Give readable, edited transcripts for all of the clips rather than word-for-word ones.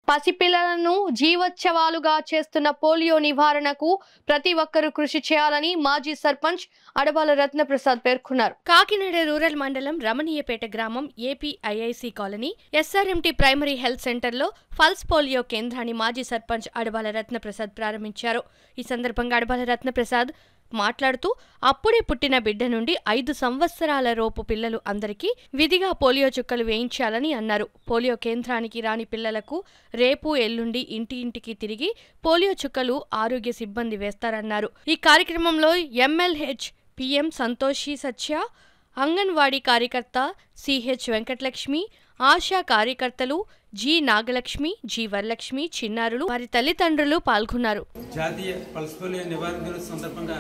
పసిపిల్లలను జీవోత్సవాలుగా చేస్తున్న పోలియో నివారణకు ప్రతి ఒక్కరూ కృషి చేయాలని మాజీ సర్పంచ్ అడబాల రత్నప్రసాద్ పేర్కొన్నారు. కాకినాడ రూరల్ మండలం రమణీయపేట గ్రామం APIIC colony SRMT primary health సెంటర్లో పల్స్ పోలియో కేంద్రాన్ని మాజీ సర్పంచ్ అడబాల రత్నప్రసాద్ ప్రారంభించారు. ఈ సందర్భంగా అడబాల రత్నప్రసాద్ మాట్లాడుతూ అప్పుడే పుట్టిన బిడ్డ నుండి 5 సంవత్సరాల లోపు పిల్లలు అందరికీ విధిగా పోలియో చుక్కలు వేయించాలని అన్నారు. పోలియో కేంద్రానికి రాని పిల్లలకు రేపు ఎల్లుండి ఇంటింటికి తిరిగి పోలియో చుక్కలు ఆరోగ్య సిబ్బంది వేస్తారన్నారు. ఈ కార్యక్రమంలో ఎంఎల్హెచ్ పిఎం సంతోషి సత్య, అంగన్వాడీ కార్యకర్త సిహెచ్ వెంకటలక్ష్మి, ఆశా కార్యకర్తలు జి నాగలక్ష్మి, జి వరలక్ష్మి, చిన్నారులు, వారి తల్లిదండ్రులు పాల్గొన్నారు. జాతీయ పల్స్ పోలియో నివారణ దినోత్సవం సందర్భంగా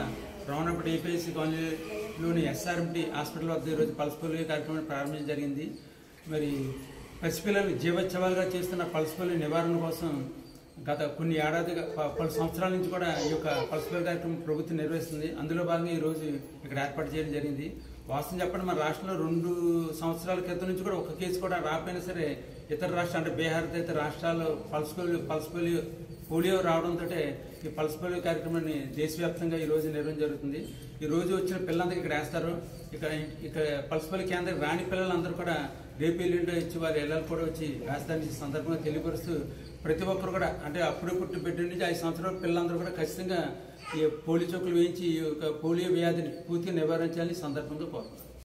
రమణపేట ఏపీఐసి కాలనీలోని ఎస్ఆర్ఎంటీ హాస్పిటల్ వద్ద ఈరోజు పల్స్ పోలియో కార్యక్రమాన్ని ప్రారంభించడం జరిగింది. మరి పసిపిల్లలు జీవోత్సవాలుగా చేస్తున్న పల్స్ పోలియో నివారణ కోసం గత కొన్ని ఏడాదిగా పలు సంవత్సరాల నుంచి కూడా ఈ యొక్క పల్స్ పోలియో కార్యక్రమం ప్రభుత్వం నిర్వహిస్తుంది. అందులో భాగంగా ఈరోజు ఇక్కడ ఏర్పాటు చేయడం జరిగింది. వాస్తవం చెప్పండి, మన రాష్ట్రంలో 2 సంవత్సరాల క్రితం నుంచి కూడా ఒక కేసు కూడా రాకపోయినా సరే ఇతర రాష్ట్రాలు అంటే బీహార్ ఇతర రాష్ట్రాల్లో పల్స్ పోలియో రావడంతో ఈ పల్స్ పోలియో కార్యక్రమాన్ని దేశవ్యాప్తంగా ఈ రోజు నిర్వహించడం జరుగుతుంది. ఈ రోజు వచ్చిన పిల్లలందరికీ ఇక్కడ వేస్తారు. ఇక్కడ పల్స్ పోలియో కేంద్రం రాని పిల్లలందరూ కూడా రేపు ఎల్లుండి వచ్చి వారి ఇళ్ళకు కూడా వచ్చి వేస్తారని సందర్భంగా తెలియపరుస్తూ ప్రతి ఒక్కరు కూడా అంటే అప్పుడే పుట్టి బిడ్డ నుంచి 5 సంవత్సరాల పిల్లలందరూ కూడా ఖచ్చితంగా ఈ పోలియో చుక్కలు వేయించి ఈ యొక్క పోలియో వ్యాధిని పూర్తిగా నివారించాలని సందర్భంగా కోరుతున్నారు.